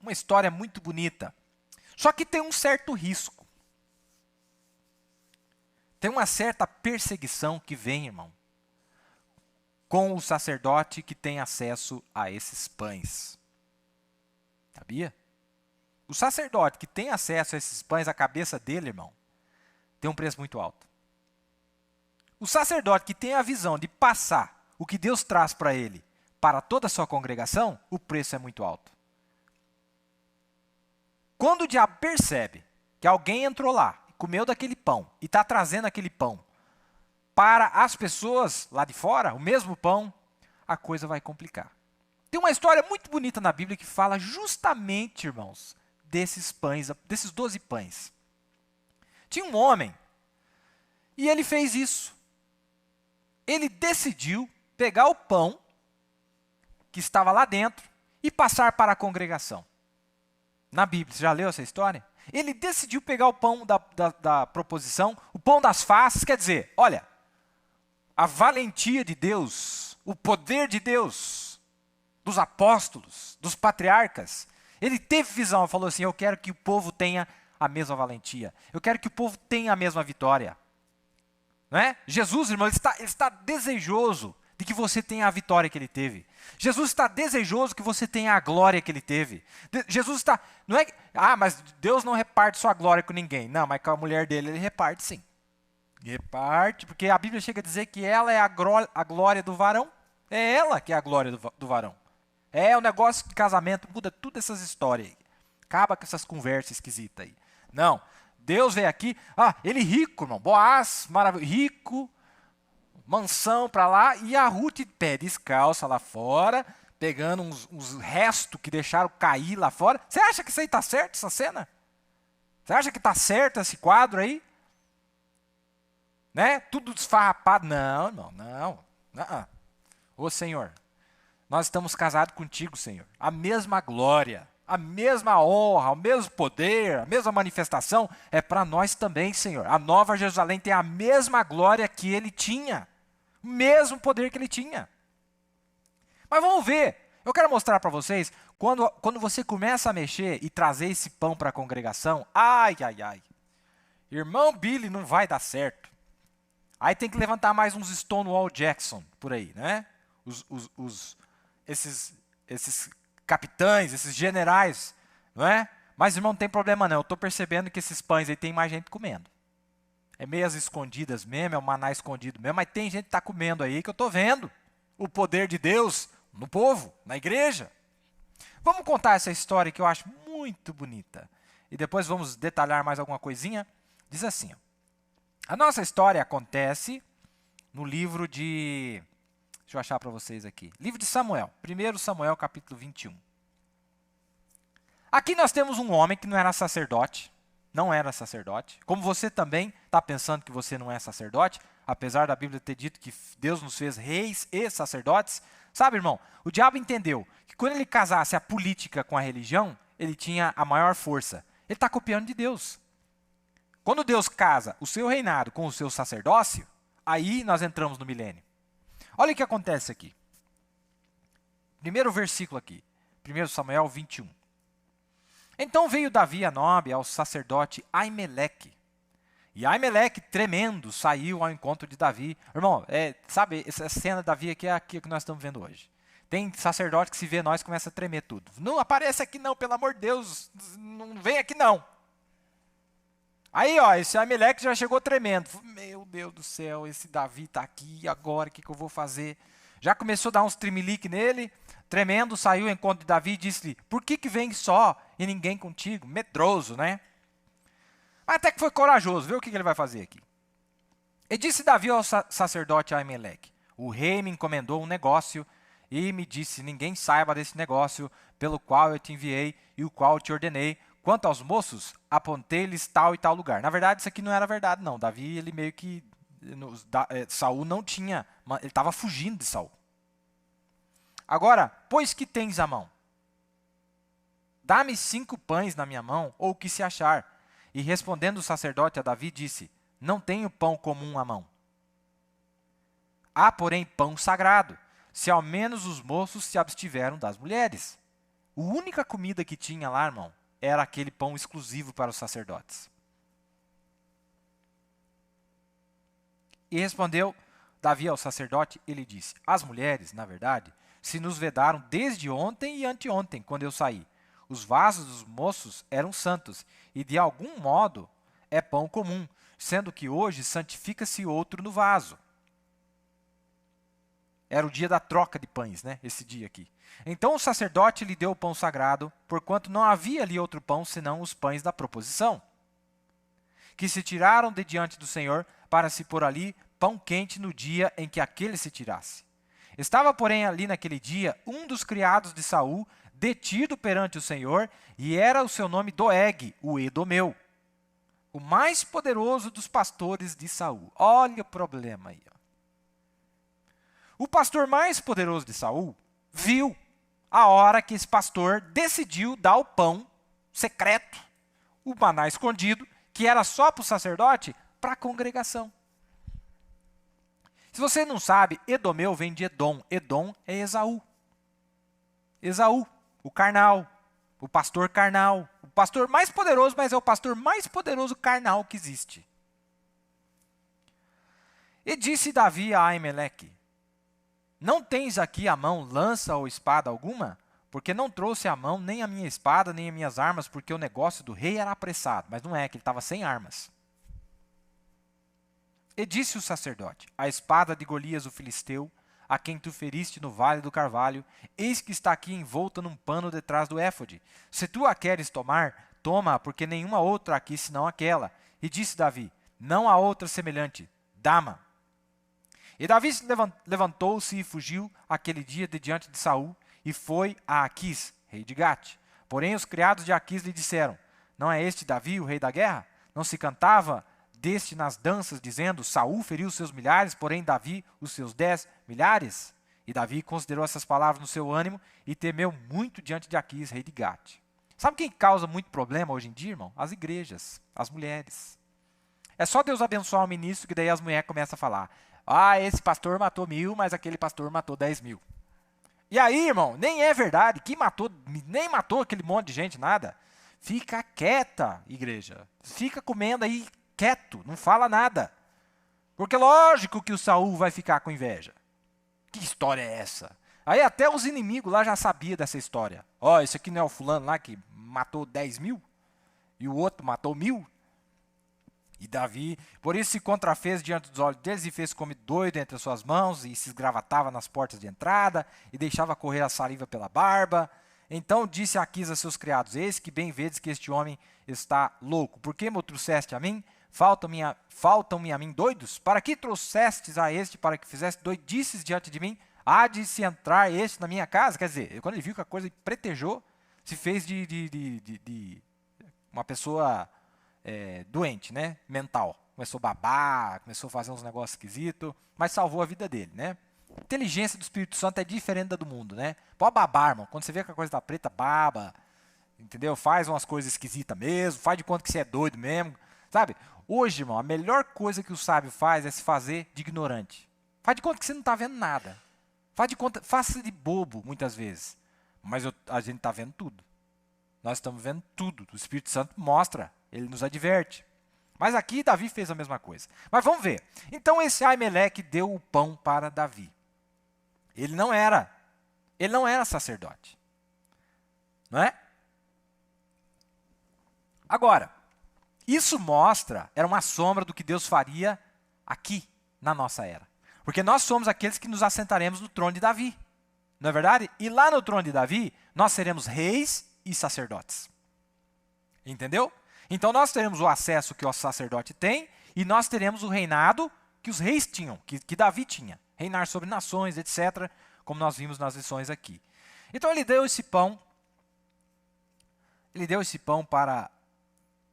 Uma história muito bonita. Só que tem um certo risco. Tem uma certa perseguição que vem, irmão, com o sacerdote que tem acesso a esses pães. Sabia? O sacerdote que tem acesso a esses pães, a cabeça dele, irmão, tem um preço muito alto. O sacerdote que tem a visão de passar o que Deus traz para ele, para toda a sua congregação, o preço é muito alto. Quando o diabo percebe que alguém entrou lá, comeu daquele pão e está trazendo aquele pão para as pessoas lá de fora, o mesmo pão, a coisa vai complicar. Tem uma história muito bonita na Bíblia que fala justamente, irmãos, desses pães, desses 12 pães. Tinha um homem e ele fez isso. Ele decidiu pegar o pão que estava lá dentro e passar para a congregação. Na Bíblia, você já leu essa história? Ele decidiu pegar o pão da proposição, o pão das faces, quer dizer, olha, a valentia de Deus, o poder de Deus, dos apóstolos, dos patriarcas. Ele teve visão, falou assim, eu quero que o povo tenha a mesma valentia. Eu quero que o povo tenha a mesma vitória. Não é? Jesus, irmão, ele está desejoso de que você tenha a vitória que ele teve. Jesus está desejoso que você tenha a glória que ele teve. Jesus está, não é, mas Deus não reparte sua glória com ninguém. Não, mas com a mulher dele ele reparte sim. Reparte, porque a Bíblia chega a dizer que ela é a glória do varão. É ela que é a glória do varão. É o negócio de casamento, muda todas essas histórias aí. Acaba com essas conversas esquisitas aí. Não, Deus veio aqui, ele rico, irmão, Boaz, maravilhoso, rico, mansão para lá, e a Ruth pé descalça lá fora, pegando uns restos que deixaram cair lá fora. Você acha que isso aí está certo, essa cena? Você acha que está certo esse quadro aí? Né? Tudo desfarrapado. Não, irmão, não. Ô Senhor, nós estamos casados contigo, Senhor. A mesma glória, a mesma honra, o mesmo poder, a mesma manifestação é para nós também, Senhor. A Nova Jerusalém tem a mesma glória que ele tinha. O mesmo poder que ele tinha. Mas vamos ver. Eu quero mostrar para vocês, quando você começa a mexer e trazer esse pão para a congregação, ai. Irmão Billy, não vai dar certo. Aí tem que levantar mais uns Stonewall Jackson por aí, né? Esses capitães, esses generais, não é? Mas, irmão, não tem problema não. Eu estou percebendo que esses pães aí tem mais gente comendo. É meio às escondidas mesmo, é o maná escondido mesmo, mas tem gente que está comendo aí que eu estou vendo. O poder de Deus no povo, na igreja. Vamos contar essa história que eu acho muito bonita. E depois vamos detalhar mais alguma coisinha. Diz assim, ó. A nossa história acontece no livro de... Deixa eu achar para vocês aqui. Livro de Samuel. 1 Samuel, capítulo 21. Aqui nós temos um homem que não era sacerdote. Não era sacerdote. Como você também está pensando que você não é sacerdote, apesar da Bíblia ter dito que Deus nos fez reis e sacerdotes. Sabe, irmão, o diabo entendeu que quando ele casasse a política com a religião, ele tinha a maior força. Ele está copiando de Deus. Quando Deus casa o seu reinado com o seu sacerdócio, aí nós entramos no milênio. Olha o que acontece aqui. Primeiro versículo aqui. 1 Samuel 21. Então veio Davi a Nobe ao sacerdote Aimeleque. E Aimeleque, tremendo, saiu ao encontro de Davi. Irmão, sabe, essa cena de Davi aqui é aquilo que nós estamos vendo hoje. Tem sacerdote que se vê nós começa a tremer tudo. Não aparece aqui não, pelo amor de Deus. Não vem aqui não. Aí, ó, esse Aimeleque já chegou tremendo. Meu Deus do céu, esse Davi está aqui, agora o que eu vou fazer? Já começou a dar uns tremelique nele, tremendo, saiu ao encontro de Davi e disse-lhe, por que vem só e ninguém contigo? Medroso, né? Mas até que foi corajoso, vê o que ele vai fazer aqui. E disse Davi ao sacerdote Aimeleque, o rei me encomendou um negócio e me disse, ninguém saiba desse negócio pelo qual eu te enviei e o qual eu te ordenei. Quanto aos moços, apontei-lhes tal e tal lugar. Na verdade, isso aqui não era verdade, não. Davi, ele meio que... Saul não tinha... Ele estava fugindo de Saul. Agora, pois que tens à mão? Dá-me 5 pães na minha mão, ou o que se achar. E respondendo o sacerdote a Davi, disse, não tenho pão comum à mão. Há, porém, pão sagrado, se ao menos os moços se abstiveram das mulheres. A única comida que tinha lá, irmão, era aquele pão exclusivo para os sacerdotes. E respondeu Davi ao sacerdote, ele disse: as mulheres, na verdade, se nos vedaram desde ontem e anteontem, quando eu saí. Os vasos dos moços eram santos, e de algum modo é pão comum, sendo que hoje santifica-se outro no vaso. Era o dia da troca de pães, né? Esse dia aqui. Então o sacerdote lhe deu o pão sagrado, porquanto não havia ali outro pão, senão os pães da proposição, que se tiraram de diante do Senhor, para se pôr ali pão quente no dia em que aquele se tirasse. Estava, porém, ali naquele dia, um dos criados de Saul, detido perante o Senhor, e era o seu nome Doeg, o Edomeu, o mais poderoso dos pastores de Saul. Olha o problema aí. O pastor mais poderoso de Saul viu a hora que esse pastor decidiu dar o pão secreto, o maná escondido, que era só para o sacerdote, para a congregação. Se você não sabe, Edomeu vem de Edom. Edom é Esaú. Esaú, o carnal, o pastor carnal. O pastor mais poderoso, mas é o pastor mais poderoso carnal que existe. E disse Davi a Aimeleque: não tens aqui à mão lança ou espada alguma? Porque não trouxe à mão nem a minha espada, nem as minhas armas, porque o negócio do rei era apressado. Mas não é, que ele estava sem armas. E disse o sacerdote: a espada de Golias o filisteu, a quem tu feriste no vale do carvalho, eis que está aqui envolta num pano detrás do éfode. Se tu a queres tomar, toma-a, porque nenhuma outra aqui senão aquela. E disse Davi: não há outra semelhante, dá-ma. E Davi levantou-se e fugiu aquele dia de diante de Saul, e foi a Aquis, rei de Gate. Porém os criados de Aquis lhe disseram: não é este Davi, o rei da guerra? Não se cantava deste nas danças, dizendo: Saul feriu os seus milhares, porém Davi os seus 10 milhares? E Davi considerou essas palavras no seu ânimo e temeu muito diante de Aquis, rei de Gate. Sabe quem causa muito problema hoje em dia, irmão? As igrejas, as mulheres. É só Deus abençoar o ministro que daí as mulheres começam a falar: ah, esse pastor matou 1000, mas aquele pastor matou 10.000. E aí, irmão, nem é verdade, que matou, nem matou aquele monte de gente, nada. Fica quieta, igreja. Fica comendo aí quieto, não fala nada. Porque lógico que o Saul vai ficar com inveja. Que história é essa? Aí até os inimigos lá já sabiam dessa história. Ó, esse aqui não é o fulano lá que matou 10.000? E o outro matou 1.000? E Davi, por isso se contrafez diante dos olhos deles e fez como doido entre as suas mãos e se esgravatava nas portas de entrada e deixava correr a saliva pela barba. Então disse Aquis a seus criados: eis que bem vedes que este homem está louco. Por que me o trouxeste a mim? Faltam-me a mim doidos? Para que trouxestes a este para que fizesse doidices diante de mim? Há de se entrar este na minha casa? Quer dizer, quando ele viu que a coisa pretejou, se fez de uma pessoa doente, né? Mental. Começou a babar, começou a fazer uns negócios esquisitos, mas salvou a vida dele, né? A inteligência do Espírito Santo é diferente da do mundo, né? Pode babar, irmão. Quando você vê que a coisa tá preta, baba, entendeu? Faz umas coisas esquisitas mesmo, faz de conta que você é doido mesmo, sabe? Hoje, irmão, a melhor coisa que o sábio faz é se fazer de ignorante. Faz de conta que você não está vendo nada. Faz de conta, faça de bobo, muitas vezes. Mas a gente está vendo tudo. Nós estamos vendo tudo. O Espírito Santo mostra, ele nos adverte. Mas aqui Davi fez a mesma coisa. Mas vamos ver. Então esse Aimeleque deu o pão para Davi. Ele não era sacerdote. Não é? Agora, isso mostra, era uma sombra do que Deus faria aqui, na nossa era. Porque nós somos aqueles que nos assentaremos no trono de Davi. Não é verdade? E lá no trono de Davi, nós seremos reis e sacerdotes. Entendeu? Então nós teremos o acesso que o sacerdote tem e nós teremos o reinado que os reis tinham, que Davi tinha. Reinar sobre nações, etc., como nós vimos nas lições aqui. Então ele deu esse pão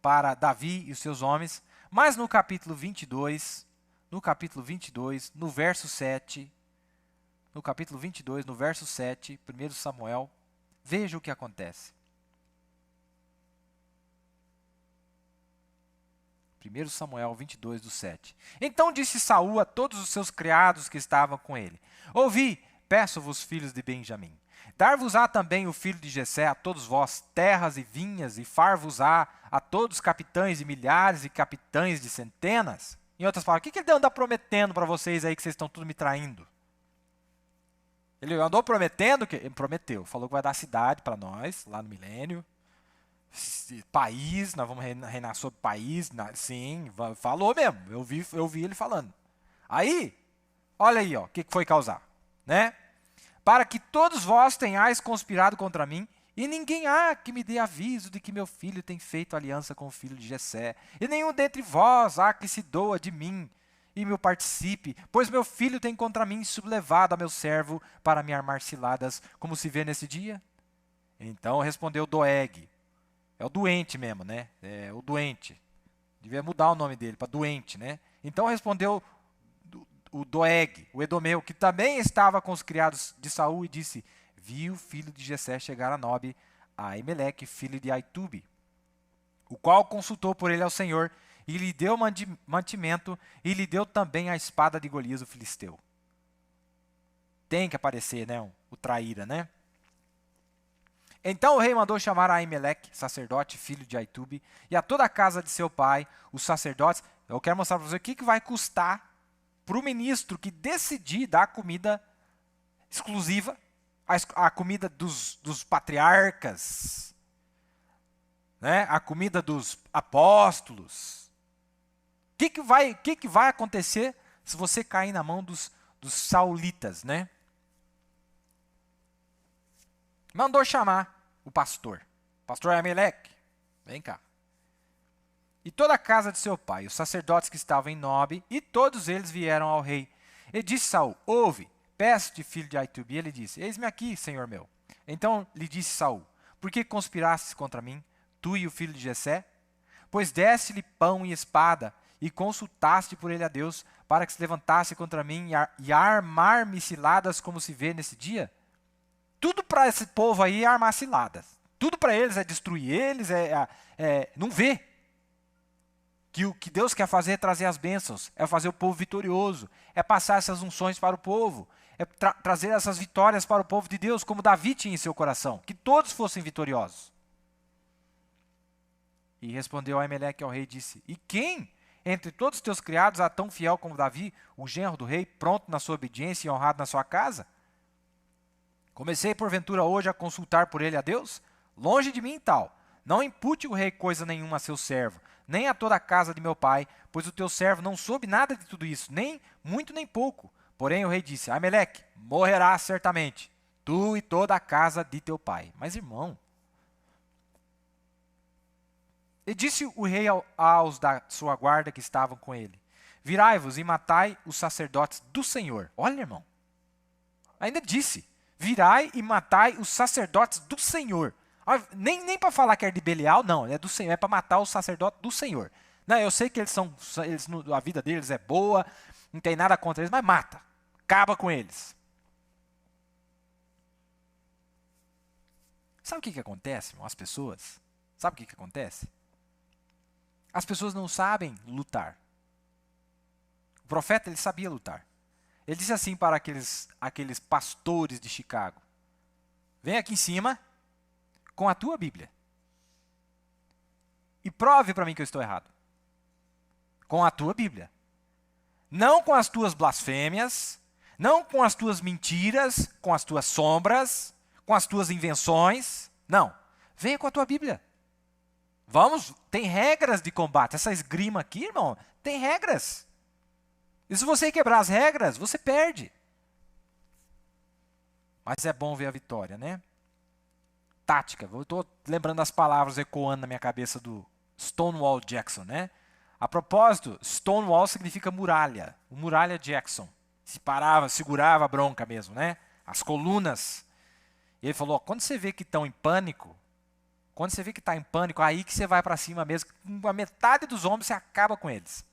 para Davi e os seus homens, mas no capítulo 22, no verso 7, 1 Samuel, veja o que acontece. 1 Samuel 22, do 7. Então disse Saul a todos os seus criados que estavam com ele: ouvi, peço-vos, filhos de Benjamim, Dar-vos-á também o filho de Jessé a todos vós terras e vinhas, e far-vos-á a todos capitães de milhares e capitães de centenas. Em outras palavras, o que ele anda prometendo para vocês aí que vocês estão tudo me traindo? Ele andou prometendo, ele prometeu, falou que vai dar cidade para nós, lá no milênio, país, nós vamos reinar sobre país, sim, falou mesmo, eu vi ele falando. Aí, olha aí, o que foi causar, né? Para que todos vós tenhais conspirado contra mim, e ninguém há que me dê aviso de que meu filho tem feito aliança com o filho de Jessé, e nenhum dentre vós há que se doa de mim, e me participe, pois meu filho tem contra mim sublevado a meu servo para me armar ciladas, como se vê nesse dia. Então respondeu Doeg, é o doente mesmo, né? É o doente. Devia mudar o nome dele para doente, né? Então respondeu o Doeg, o edomeu, que também estava com os criados de Saul, e disse: vi o filho de Jessé chegar a Nobe, a Aimeleque, filho de Aitube, o qual consultou por ele ao Senhor, e lhe deu mantimento, e lhe deu também a espada de Golias, o filisteu. Tem que aparecer, né? O traíra, né? Então o rei mandou chamar a Aimeleque, sacerdote, filho de Aitube, e a toda a casa de seu pai, os sacerdotes. Eu quero mostrar para você o que vai custar para o ministro que decidir dar comida exclusiva, a comida dos patriarcas, né? A comida dos apóstolos. O que vai acontecer se você cair na mão dos saulitas, né? Mandou chamar o pastor Aimeleque, vem cá. E toda a casa de seu pai, os sacerdotes que estavam em Nobe, e todos eles vieram ao rei. E disse Saul: ouve, peço-te, filho de Aitube. E ele disse: eis-me aqui, senhor meu. Então lhe disse Saul: por que conspirastes contra mim, tu e o filho de Jessé? Pois deste-lhe pão e espada, e consultaste por ele a Deus, para que se levantasse contra mim e armar-me ciladas, como se vê nesse dia? Tudo para esse povo aí é armar ciladas. Tudo para eles é destruir eles, não vê. Que o que Deus quer fazer é trazer as bênçãos, é fazer o povo vitorioso, é passar essas unções para o povo, é trazer essas vitórias para o povo de Deus, como Davi tinha em seu coração, que todos fossem vitoriosos. E respondeu Aimeleque ao rei e disse: e quem entre todos os teus criados há tão fiel como Davi, o genro do rei, pronto na sua obediência e honrado na sua casa? Comecei porventura hoje a consultar por ele a Deus? Longe de mim tal. Não impute o rei coisa nenhuma a seu servo, nem a toda a casa de meu pai, pois o teu servo não soube nada de tudo isso, nem muito nem pouco. Porém o rei disse: Aimeleque, morrerás certamente, tu e toda a casa de teu pai. Mas irmão, e disse o rei aos da sua guarda que estavam com ele: virai-vos e matai os sacerdotes do Senhor. Olha, irmão, ainda disse: virai e matai os sacerdotes do Senhor. Nem para falar que é de Belial, não, é do Senhor, é para matar os sacerdotes do Senhor. Não, eu sei que a vida deles é boa, não tem nada contra eles, mas mata, acaba com eles. Sabe o que acontece, irmão? As pessoas, sabe o que acontece? As pessoas não sabem lutar. O profeta, ele sabia lutar. Ele disse assim para aqueles pastores de Chicago: vem aqui em cima com a tua Bíblia e prove para mim que eu estou errado. Com a tua Bíblia. Não com as tuas blasfêmias, não com as tuas mentiras, com as tuas sombras, com as tuas invenções. Não. Venha com a tua Bíblia. Vamos, tem regras de combate. Essa esgrima aqui, irmão, tem regras. E se você quebrar as regras, você perde. Mas é bom ver a vitória, né? Tática. Eu estou lembrando as palavras ecoando na minha cabeça do Stonewall Jackson, né? A propósito, Stonewall significa muralha. O muralha Jackson. Se parava, segurava a bronca mesmo, né? As colunas. E ele falou: quando você vê que estão em pânico, quando você vê que está em pânico, aí que você vai para cima mesmo. Com a metade dos homens você acaba com eles.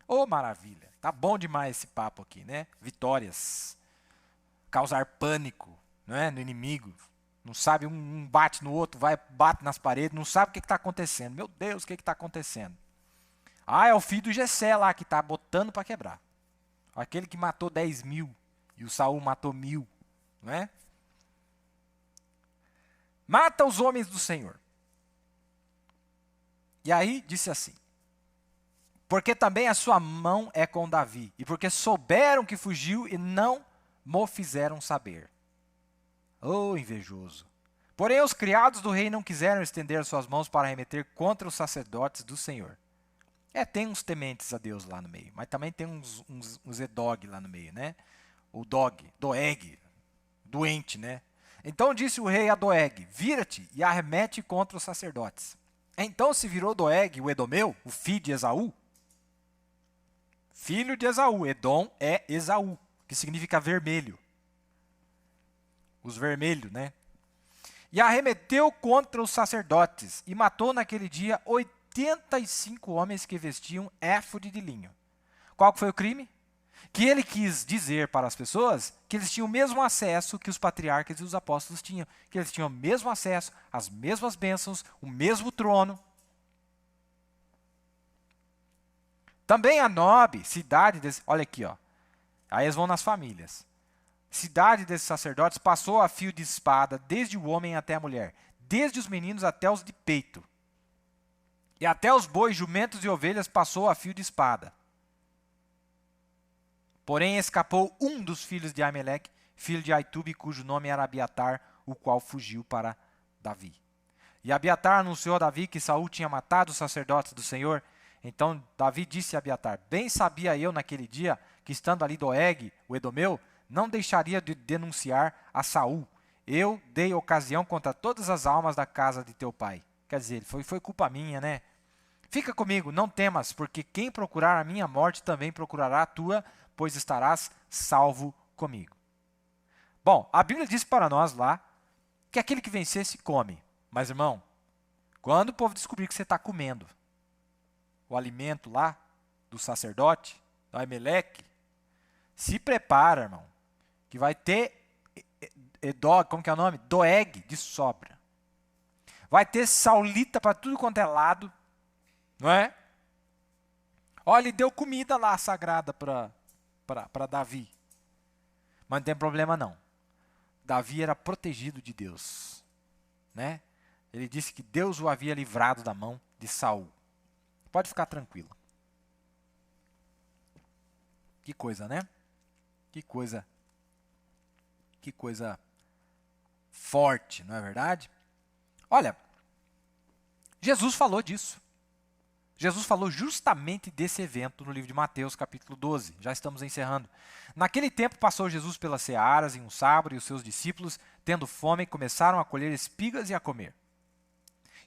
Oh, maravilha. Tá bom demais esse papo aqui, né? Vitórias. Causar pânico, né, no inimigo. Não sabe, um bate no outro, bate nas paredes, não sabe o que está acontecendo. Meu Deus, o que está acontecendo? Ah, é o filho do Jessé lá que está botando para quebrar. Aquele que matou 10.000 e o Saul matou 1.000, não é? mata os homens do Senhor. E aí disse assim: porque também a sua mão é com Davi, e porque souberam que fugiu e não mo fizeram saber. Oh, invejoso! Porém os criados do rei não quiseram estender suas mãos para remeter contra os sacerdotes do Senhor. Tem uns tementes a Deus lá no meio, mas também tem uns edog lá no meio, né? O Doeg, doente, né? Então disse o rei a Doeg: vira-te e arremete contra os sacerdotes. Então se virou Doeg, o edomeu, o filho de Esaú. Filho de Esaú. Edom é Esaú, que significa vermelho. Os vermelhos, né? E arremeteu contra os sacerdotes e matou naquele dia 85 homens que vestiam éfode de linho. Qual foi o crime? Que ele quis dizer para as pessoas que eles tinham o mesmo acesso que os patriarcas e os apóstolos tinham. Que eles tinham o mesmo acesso, as mesmas bênçãos, o mesmo trono. Também a Nob, cidade desse... Olha aqui, ó. Aí eles vão nas famílias. Cidade desses sacerdotes passou a fio de espada, desde o homem até a mulher, desde os meninos até os de peito. E até os bois, jumentos e ovelhas passou a fio de espada. Porém escapou um dos filhos de Ameleque, filho de Aitube, cujo nome era Abiatar, o qual fugiu para Davi. E Abiatar anunciou a Davi que Saul tinha matado os sacerdotes do Senhor. Então Davi disse a Abiatar: bem sabia eu naquele dia que, estando ali Doeg, o edomeu, não deixaria de denunciar a Saul. Eu dei ocasião contra todas as almas da casa de teu pai. Quer dizer, foi culpa minha, né? Fica comigo, não temas, porque quem procurar a minha morte também procurará a tua, pois estarás salvo comigo. Bom, a Bíblia diz para nós lá que aquele que vencesse come. Mas, irmão, quando o povo descobrir que você está comendo o alimento lá do sacerdote, do Ameleque, se prepara, irmão, que vai ter como que é o nome? Doeg de sobra. Vai ter saulita para tudo quanto é lado, não é? Olha, ele deu comida lá sagrada para Davi. Mas não tem problema não. Davi era protegido de Deus, né? Ele disse que Deus o havia livrado da mão de Saul. Pode ficar tranquilo. Que coisa, né? Que coisa forte, não é verdade? Olha, Jesus falou disso. Jesus falou justamente desse evento no livro de Mateus, capítulo 12. Já estamos encerrando. Naquele tempo passou Jesus pelas searas em um sábado e os seus discípulos, tendo fome, começaram a colher espigas e a comer.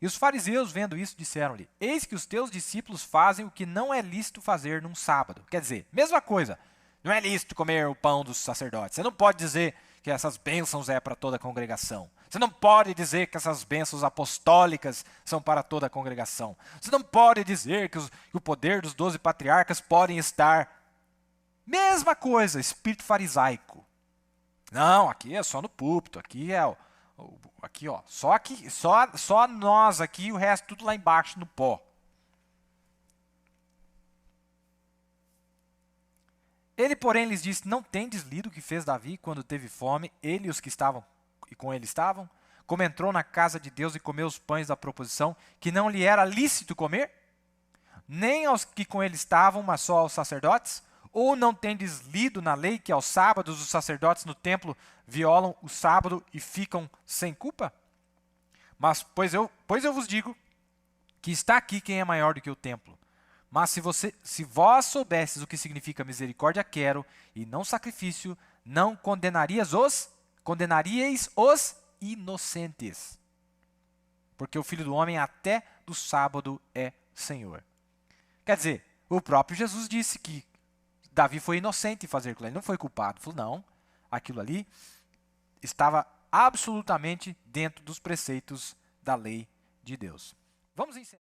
E os fariseus, vendo isso, disseram-lhe: eis que os teus discípulos fazem o que não é lícito fazer num sábado. Quer dizer, mesma coisa. Não é lícito comer o pão dos sacerdotes. Você não pode dizer que essas bênçãos é para toda a congregação. Você não pode dizer que essas bênçãos apostólicas são para toda a congregação. Você não pode dizer que o poder dos 12 patriarcas podem estar... Mesma coisa, espírito farisaico. Não, aqui é só no púlpito, aqui é... Aqui, ó, só nós aqui, o resto tudo lá embaixo no pó. Ele, porém, lhes disse: não tendes lido o que fez Davi quando teve fome, ele e os que estavam e com ele estavam? Como entrou na casa de Deus e comeu os pães da proposição, que não lhe era lícito comer? Nem aos que com ele estavam, mas só aos sacerdotes? Ou não tendes lido na lei que aos sábados os sacerdotes no templo violam o sábado e ficam sem culpa? Mas, pois eu vos digo que está aqui quem é maior do que o templo. Mas se vós soubesses o que significa misericórdia quero e não sacrifício, não condenaríeis os inocentes. Porque o Filho do Homem até do sábado é Senhor. Quer dizer, o próprio Jesus disse que Davi foi inocente em fazer aquilo ali, não foi culpado. Ele falou, não, aquilo ali estava absolutamente dentro dos preceitos da lei de Deus. Vamos encerrar.